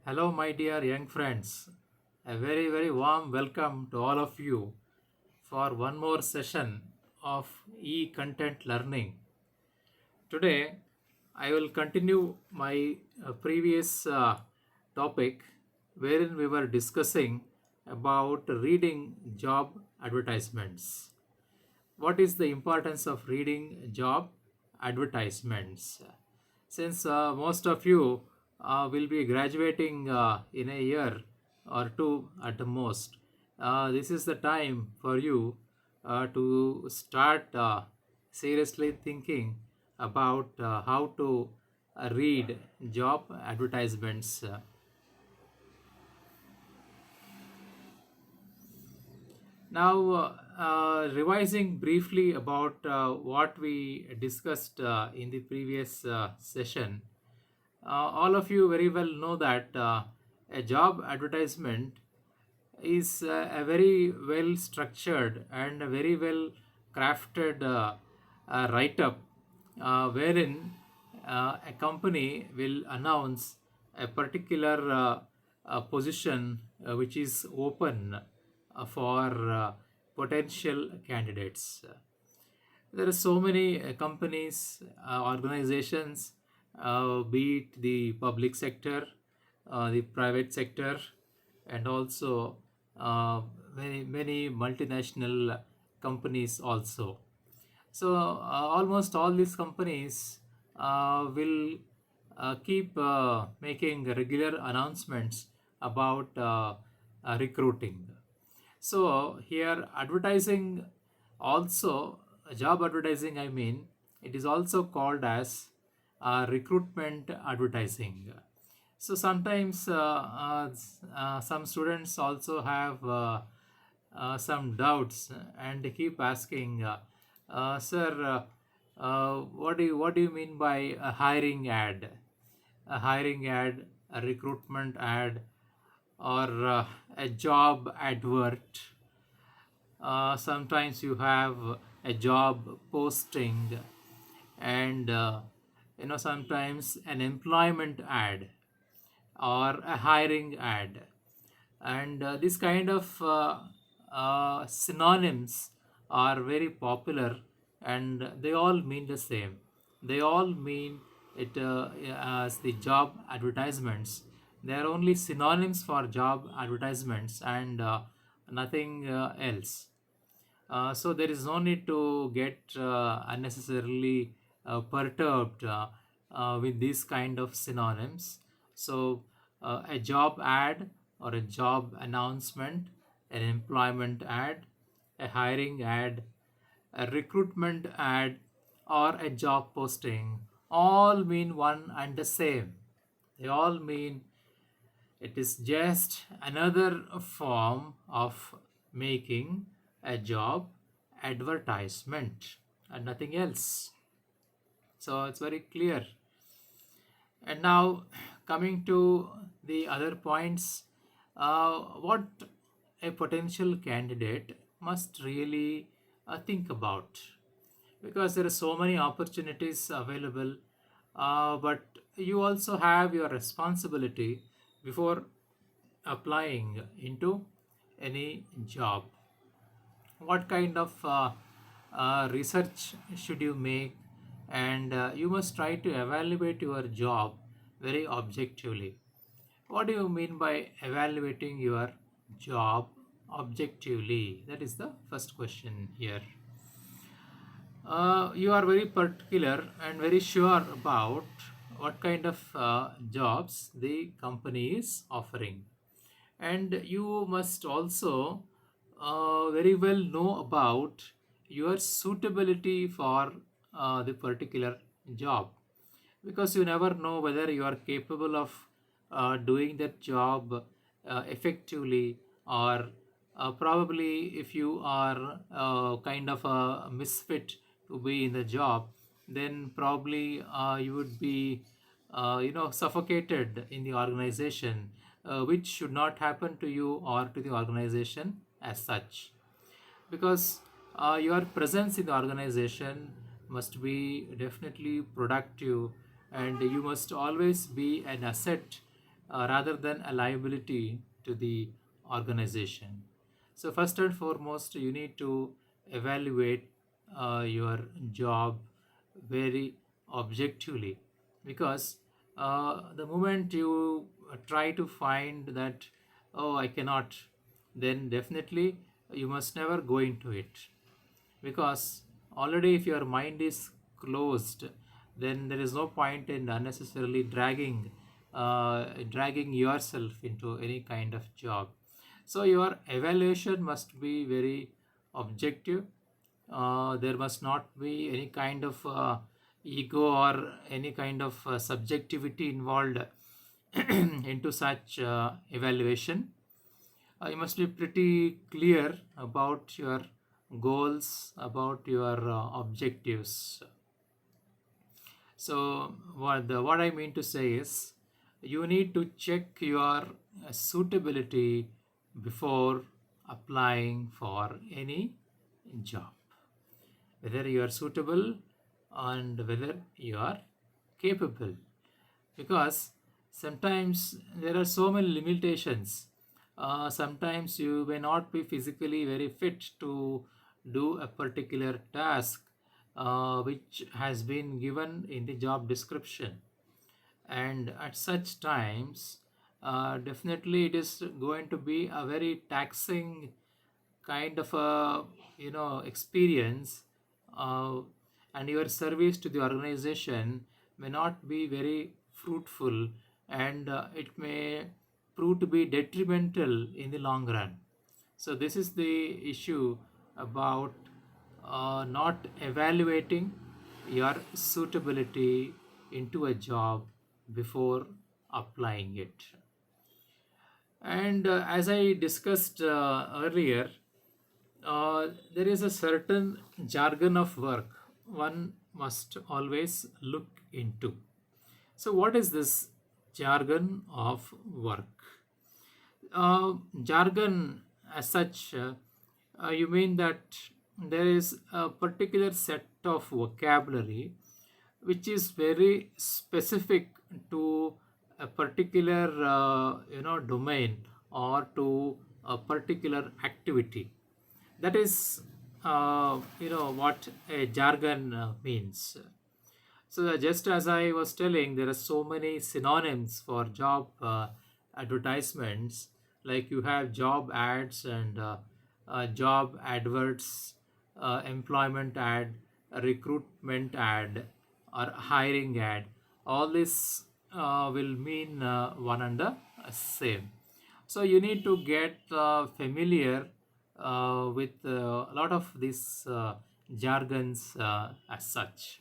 Hello, my dear young friends. A very, very warm welcome to all of you for one more session of e content learning. Today, I will continue my previous topic wherein we were discussing about reading job advertisements. What is the importance of reading job advertisements? Since most of you will be graduating in a year or two at the most, this is the time for you to start seriously thinking about how to read job advertisements. Now, revising briefly about what we discussed in the previous session, all of you very well know that a job advertisement is a very well structured and a very well crafted write up wherein a company will announce a particular position which is open for potential candidates. There are so many companies, organizations, be it the public sector, the private sector, and also many multinational companies also. So almost all these companies will keep making regular announcements about recruiting. So here advertising also, job advertising, I mean, it is also called as recruitment advertising. So sometimes some students also have some doubts and they keep asking, sir, what do you mean by a hiring ad? A hiring ad, a recruitment ad, or a job advert. Sometimes you have a job posting, and sometimes an employment ad or a hiring ad, and this kind of synonyms are very popular, and they all mean the same. They all mean it as the job advertisements. They are only synonyms for job advertisements and nothing else. So there is no need to get unnecessarily perturbed with these kind of synonyms. So a job ad or a job announcement, an employment ad, a hiring ad, a recruitment ad, or a job posting all mean one and the same. They all mean it is just another form of making a job advertisement and nothing else. So it's very clear. And now, coming to the other points, what a potential candidate must really think about, because there are so many opportunities available, but you also have your responsibility before applying into any job. What kind of research should you make? And you must try to evaluate your job very objectively. What do you mean by evaluating your job objectively? That is the first question here. You are very particular and very sure about what kind of jobs the company is offering, and you must also very well know about your suitability for the particular job, because you never know whether you are capable of doing that job effectively, or probably if you are kind of a misfit to be in the job, then probably you would be suffocated in the organization, which should not happen to you or to the organization as such, because your presence in the organization must be definitely productive, and you must always be an asset rather than a liability to the organization. So, first and foremost, you need to evaluate your job very objectively, because the moment you try to find that, oh, I cannot, then definitely you must never go into it, because already if your mind is closed, then there is no point in unnecessarily dragging yourself into any kind of job. So your evaluation must be very objective. There must not be any kind of ego or any kind of subjectivity involved into such evaluation. You must be pretty clear about your goals, about your objectives. So, what I mean to say is, you need to check your suitability before applying for any job, whether you are suitable and whether you are capable, because sometimes there are so many limitations. Sometimes you may not be physically very fit to do a particular task which has been given in the job description, and at such times definitely it is going to be a very taxing kind of a experience, uh, and your service to the organization may not be very fruitful, and it may prove to be detrimental in the long run. So this is the issue about not evaluating your suitability into a job before applying it. And as I discussed earlier, there is a certain jargon of work one must always look into. So, what is this jargon of work? Jargon, as such, you mean that there is a particular set of vocabulary which is very specific to a particular domain or to a particular activity. That is what a jargon means. So just as I was telling, there are so many synonyms for job advertisements. Like you have job ads and job adverts, employment ad, a recruitment ad, or hiring ad. All this will mean one and the same. So you need to get familiar with a lot of these jargons as such.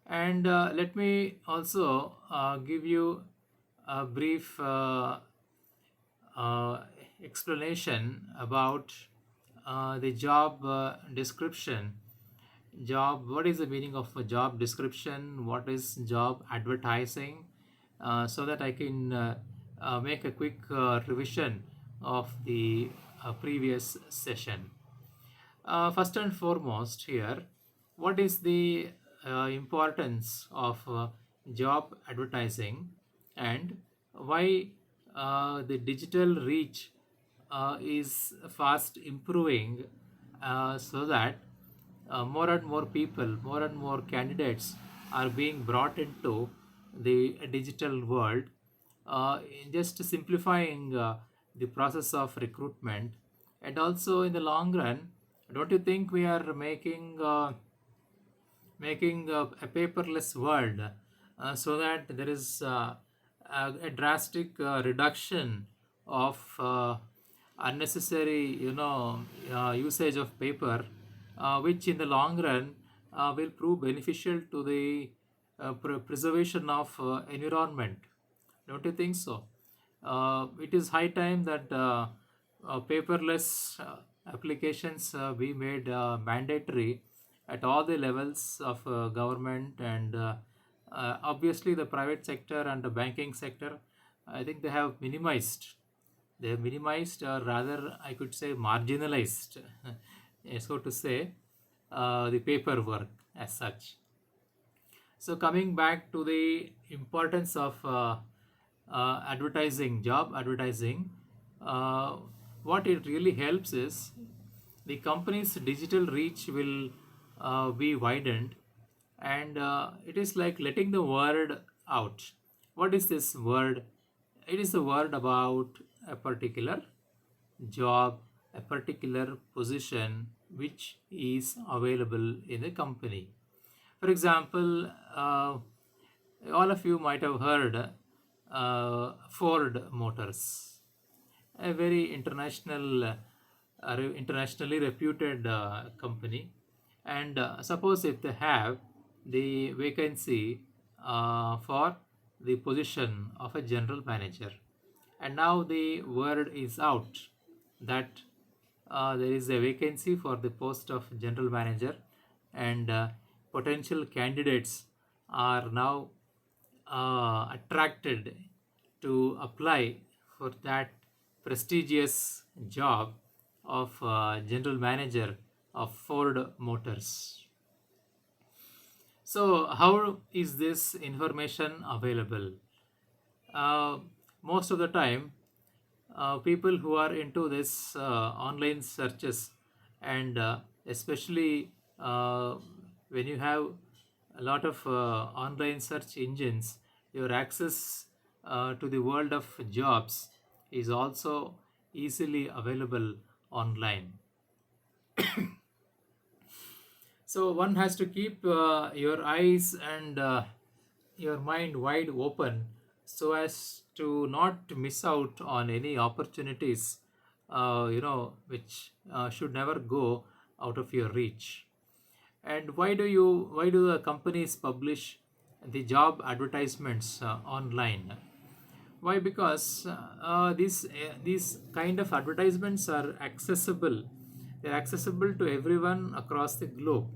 And let me also give you a brief uh, explanation about the job description. What is the meaning of a job description? What is job advertising? So that I can make a quick revision of the previous session. First and foremost, here, what is the importance of job advertising, and why the digital reach is fast improving, so that more and more people, more and more candidates are being brought into the digital world, just simplifying the process of recruitment. And also in the long run, don't you think we are making a paperless world, so that there is a drastic reduction of unnecessary usage of paper, which in the long run will prove beneficial to the preservation of environment. Don't you think so? It is high time that paperless applications be made mandatory at all the levels of government, and obviously the private sector and the banking sector. I think they have minimized, or rather I could say marginalized, so to say, the paperwork as such. So coming back to the importance of job advertising, uh, what it really helps is the company's digital reach will be widened, and it is like letting the word out. What is this word? It is the word about a particular job, a particular position which is available in the company. For example, all of you might have heard Ford Motors, a very internationally reputed company. And suppose if they have the vacancy for the position of a general manager, and now the word is out that there is a vacancy for the post of general manager, and potential candidates are now attracted to apply for that prestigious job of general manager of Ford Motors. So, how is this information available? Uh, Most of the time, people who are into this online searches, and especially when you have a lot of online search engines, your access to the world of jobs is also easily available online. So one has to keep your eyes and your mind wide open so as to not miss out on any opportunities, which should never go out of your reach. And why do the companies publish the job advertisements online? Why? Because these kind of advertisements are accessible. They're accessible to everyone across the globe,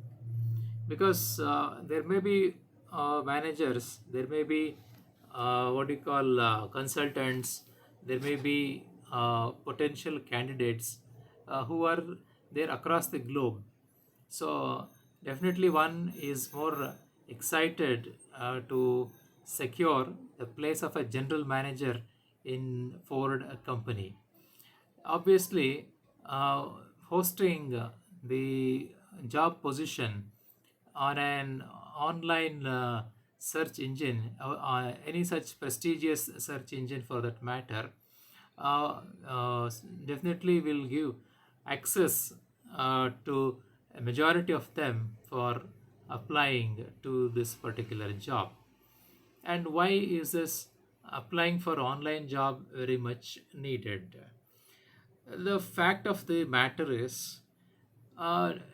because there may be managers, there may be what you call consultants, there may be potential candidates who are there across the globe. So definitely one is more excited to secure the place of a general manager in Ford company. Obviously, uh, hosting the job position on an online search engine, any such prestigious search engine for that matter, definitely will give access to a majority of them for applying to this particular job. And why is this applying for online job very much needed? The fact of the matter is,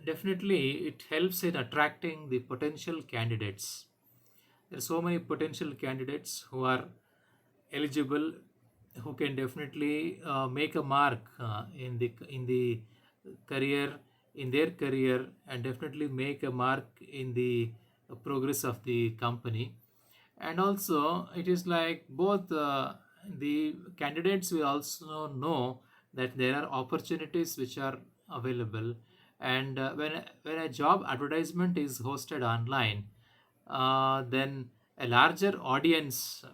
definitely it helps in attracting the potential candidates. There are so many potential candidates who are eligible, who can definitely make a mark in the career, in their career, and definitely make a mark in the progress of the company. And also it is like both the candidates will also know that there are opportunities which are available. And when a job advertisement is hosted online, then a larger audience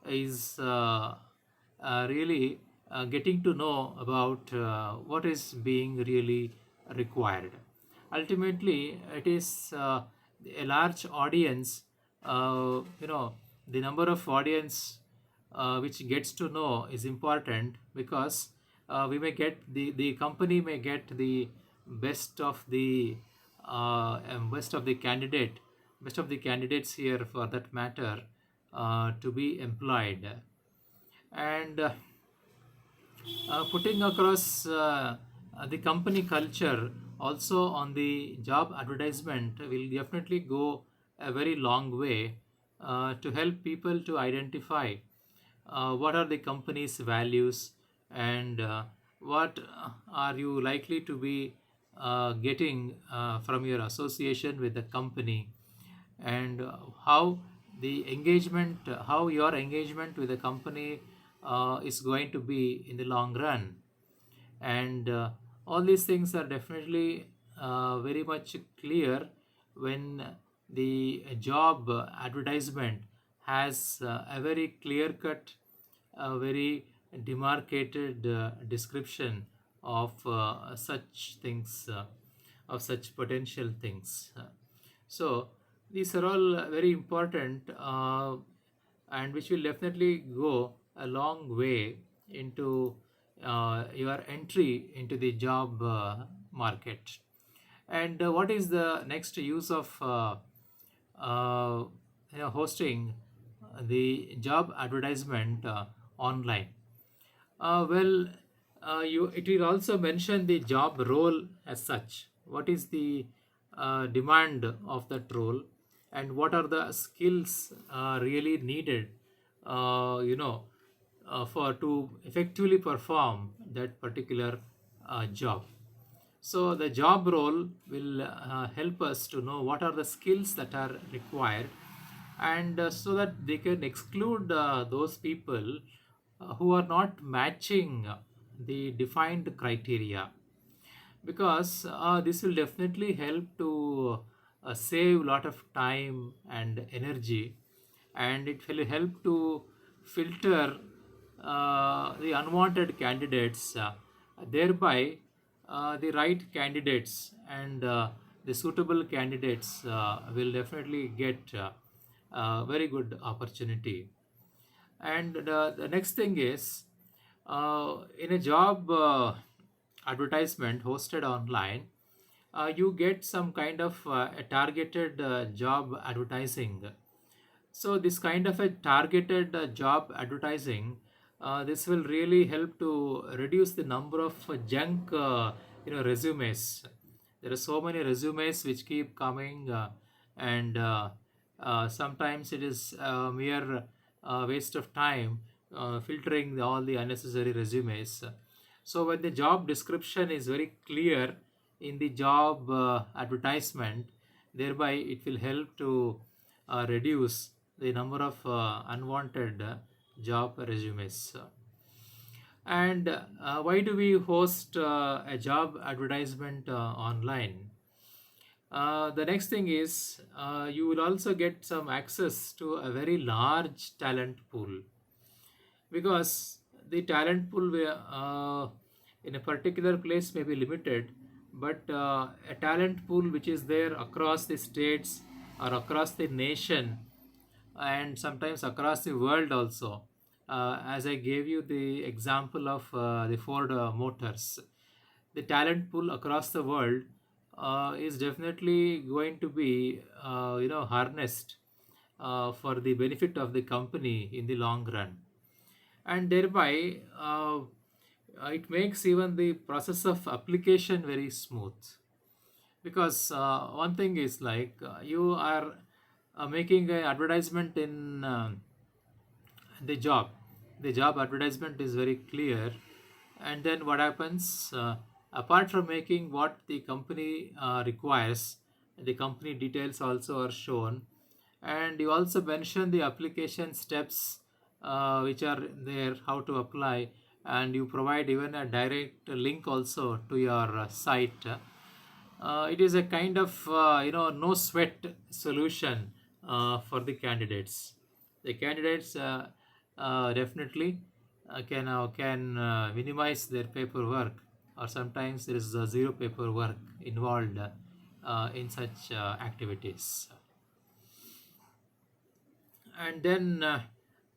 is really getting to know about what is being really required. Ultimately, it is a large audience, the number of audience which gets to know is important, because we may get the company may get the best of the best of the candidates here for that matter, to be employed. And putting across the company culture also on the job advertisement will definitely go a very long way to help people to identify what are the company's values, and what are you likely to be getting from your association with the company, and how your engagement with the company is going to be in the long run. And all these things are definitely very much clear when the job advertisement has a very clear cut a very demarcated description of such things, of such potential things. So these are all very important, and which will definitely go a long way into your entry into the job market. And what is the next use of uh, hosting the job advertisement online? Well, you it will also mention the job role as such. What is the demand of that role, and what are the skills really needed, for to effectively perform that particular job. So the job role will help us to know what are the skills that are required, and so that they can exclude those people who are not matching the defined criteria, because this will definitely help to save a lot of time and energy, and it will help to filter the unwanted candidates, thereby the right candidates and the suitable candidates will definitely get very good opportunity. And the next thing is, in a job advertisement hosted online, you get some kind of a targeted job advertising. So this kind of a targeted job advertising, this will really help to reduce the number of junk, resumes. There are so many resumes which keep coming, and sometimes it is a mere waste of time filtering all the unnecessary resumes. So when the job description is very clear in the job advertisement, thereby it will help to reduce the number of unwanted job resumes. And why do we host a job advertisement online? The next thing is, you will also get some access to a very large talent pool, because the talent pool in a particular place may be limited, but a talent pool which is there across the states or across the nation, and sometimes across the world also. As I gave you the example of the Ford Motors, the talent pool across the world is definitely going to be harnessed for the benefit of the company in the long run, and thereby it makes even the process of application very smooth. Because one thing is like, you are making an advertisement in the job. The job advertisement is very clear, and then what happens, apart from making what the company requires, the company details also are shown, and you also mention the application steps which are there, how to apply, and you provide even a direct link also to your site. It is a kind of no sweat solution for the candidates. The candidates definitely can minimize their paperwork, or sometimes there is zero paperwork involved in such activities. And then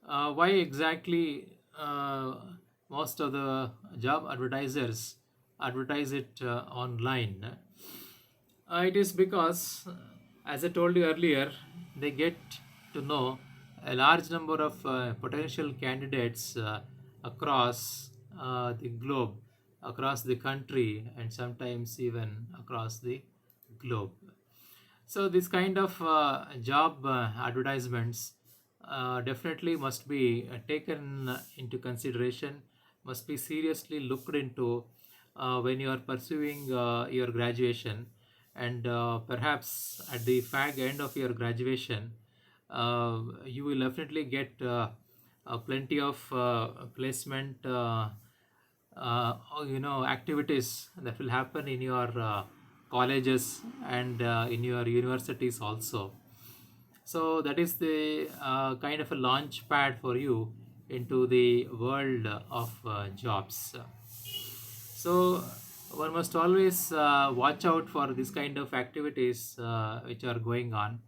why exactly most of the job advertisers advertise it online? It is because, as I told you earlier, they get to know a large number of potential candidates across the globe, across the country, and sometimes even across the globe. So this kind of job advertisements definitely must be taken into consideration, must be seriously looked into when you are pursuing your graduation, and perhaps at the fag end of your graduation, you will definitely get plenty of placement activities that will happen in your colleges and in your universities also. So that is the kind of a launch pad for you into the world of jobs. So one must always watch out for this kind of activities which are going on.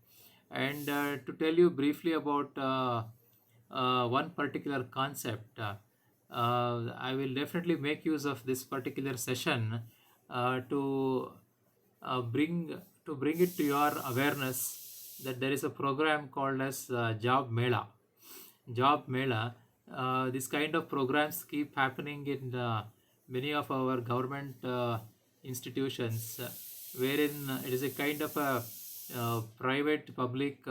And to tell you briefly about one particular concept, I will definitely make use of this particular session to bring it to your awareness that there is a program called as Job Mela. Job Mela. This kind of programs keep happening in many of our government institutions, wherein it is a kind of a private public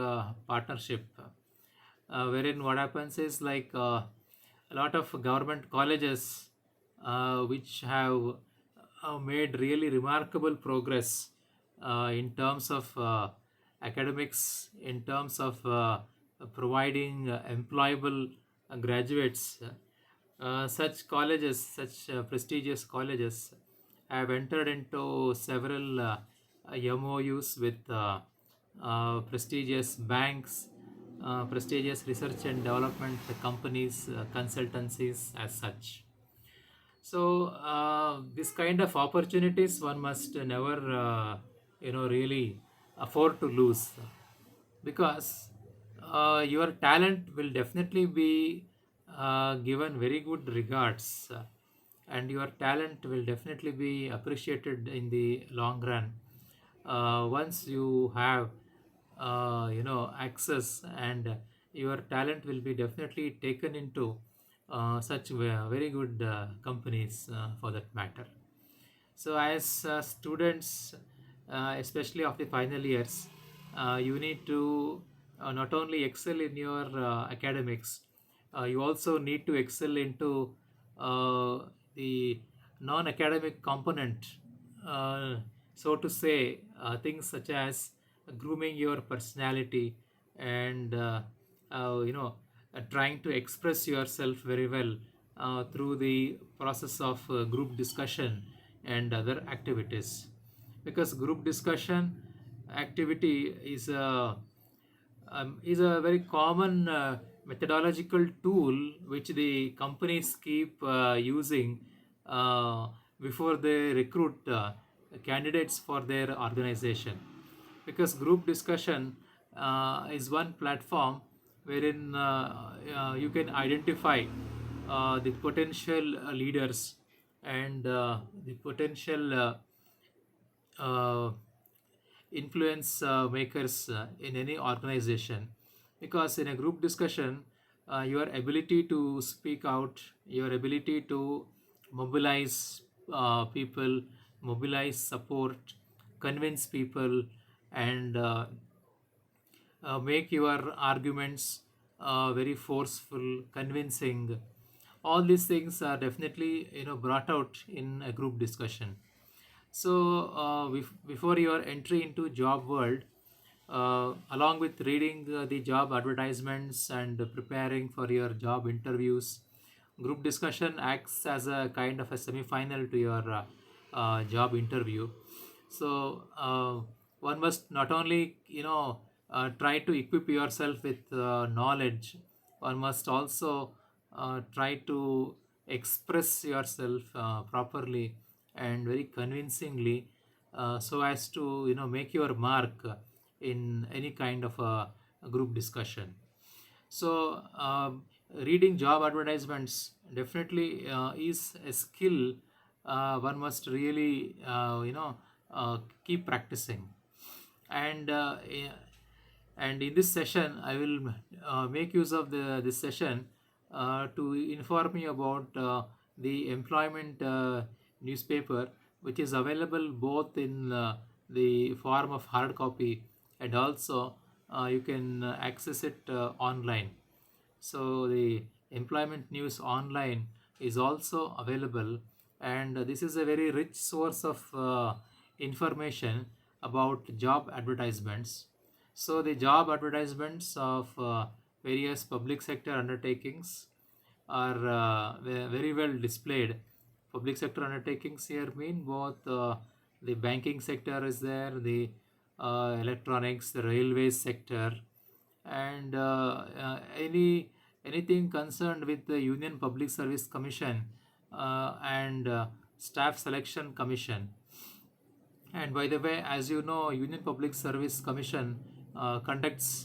partnership, wherein what happens is like a lot of government colleges which have made really remarkable progress in terms of academics, in terms of providing employable graduates. Such colleges, such prestigious colleges, have entered into several MOUs with prestigious banks, prestigious research and development companies, consultancies, as such. So this kind of opportunities one must never, really afford to lose, because your talent will definitely be given very good regards, and your talent will definitely be appreciated in the long run once you have access, and your talent will be definitely taken into such very good companies for that matter. So, as students, especially of the final years, you need to not only excel in your academics, you also need to excel into uh, the non-academic component, uh, so to say, things such as grooming your personality, and trying to express yourself very well through the process of group discussion and other activities, because group discussion activity is a very common methodological tool which the companies keep using uh, before they recruit candidates for their organization, because group discussion is one platform wherein you can identify the potential leaders and the potential uh, influence makers in any organization, because in a group discussion your ability to speak out, your ability to mobilize people, mobilize support, convince people, and make your arguments very forceful, convincing. All these things are definitely brought out in a group discussion. So before your entry into job world, along with reading the job advertisements and preparing for your job interviews, group discussion acts as a kind of a semi-final to your job interview. So one must not only try to equip yourself with knowledge, one must also try to express yourself properly and very convincingly, so as to make your mark in any kind of a group discussion. So reading job advertisements definitely is a skill one must really keep practicing. And and in this session I will make use of this session to inform you about the employment newspaper, which is available both in the form of hard copy, and also you can access it online. So the employment news online is also available, and this is a very rich source of information about job advertisements. So the job advertisements of various public sector undertakings are very well displayed. Public sector undertakings here mean both the banking sector is there, the electronics, the railways sector, and any anything concerned with the Union Public Service Commission and Staff Selection Commission. And by the way, as you know, Union Public Service Commission conducts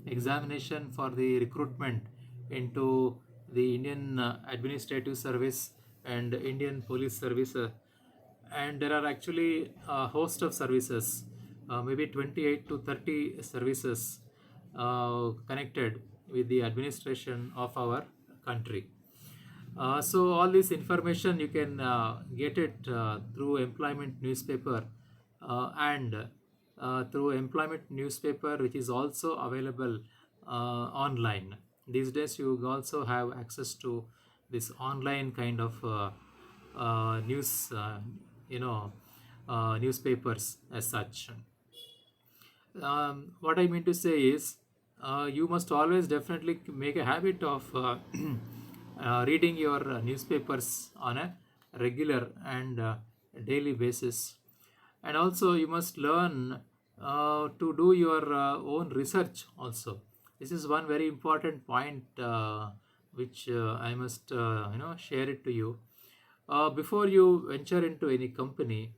examination for the recruitment into the Indian Administrative Service and Indian Police Service. And there are actually a host of services, maybe 28 to 30 services connected with the administration of our country. So all this information you can get it through employment newspaper and through employment newspaper, which is also available online. These days you also have access to this online kind of news, newspapers as such. What I mean to say is, you must always definitely make a habit of reading your newspapers on a regular and daily basis. And also, you must learn to do your own research also. This is one very important point which I must share it to you. Before you venture into any company,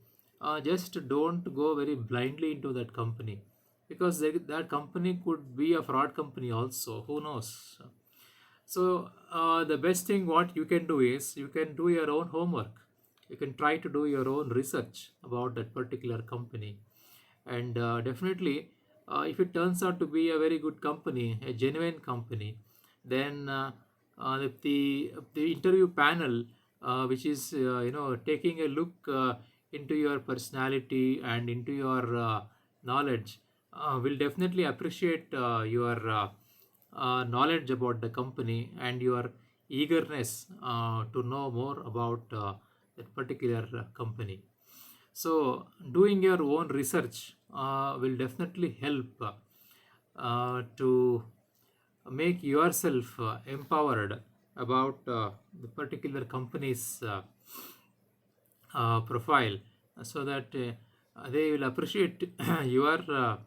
just don't go very blindly into that company, because that company could be a fraud company also. Who knows? So the best thing what you can do is you can do your own homework. You can try to do your own research about that particular company, and definitely, if it turns out to be a very good company, a genuine company, then the interview panel, which is taking a look into your personality and into your knowledge, will definitely appreciate your knowledge about the company and your eagerness to know more about that particular company. So, doing your own research will definitely help to make yourself empowered about the particular company's profile, so that they will appreciate your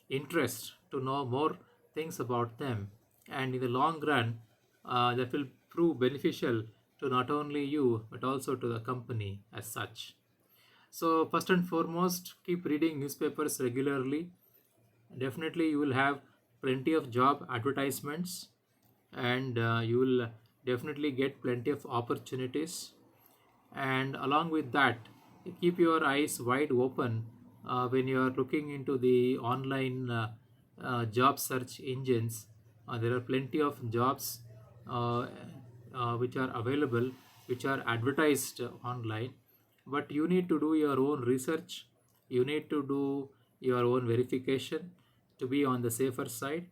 interest to know more things about them, and in the long run that will prove beneficial to not only you but also to the company as such. So first and foremost, keep reading newspapers regularly. Definitely you will have plenty of job advertisements, and you will definitely get plenty of opportunities. And along with that, keep your eyes wide open when you are looking into the online job search engines. There are plenty of jobs uh, which are available, which are advertised online, but you need to do your own research. You need to do your own verification to be on the safer side.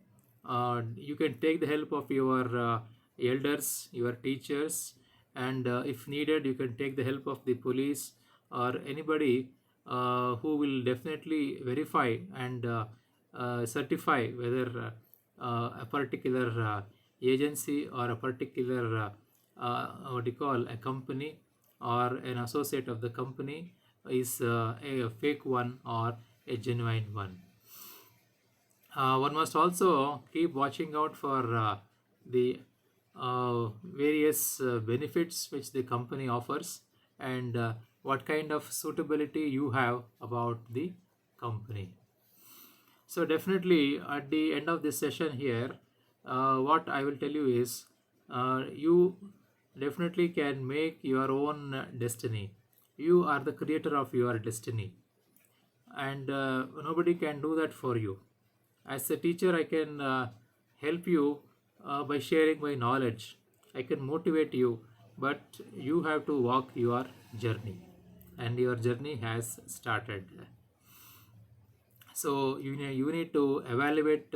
You can take the help of your elders, your teachers, and if needed, you can take the help of the police or anybody who will definitely verify and certify whether a particular agency or a particular what do you call, a company or an associate of the company is a fake one or a genuine one. One must also keep watching out for the various benefits which the company offers, and what kind of suitability you have about the company. So definitely at the end of this session here, what I will tell you is, you definitely can make your own destiny. You are the creator of your destiny, and nobody can do that for you. As a teacher, I can help you by sharing my knowledge. I can motivate you, but you have to walk your journey, and your journey has started. So you need to evaluate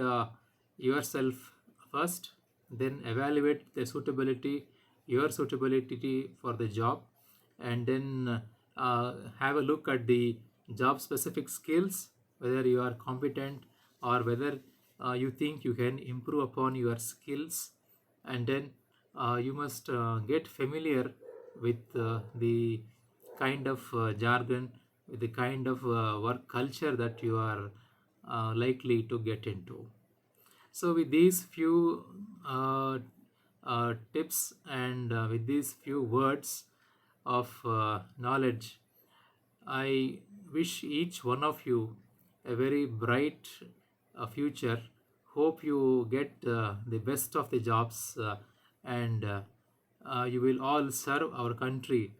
yourself first, then evaluate the suitability, your suitability for the job, and then have a look at the job specific skills, whether you are competent or whether you think you can improve upon your skills, and then you must get familiar with the kind of jargon, with the kind of work culture that you are likely to get into. So with these few tips and with these few words of knowledge, I wish each one of you a very bright future. Hope you get the best of the jobs and you will all serve our country,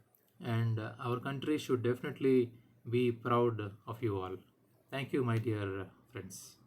and our country should definitely be proud of you all. Thank you, my dear friends.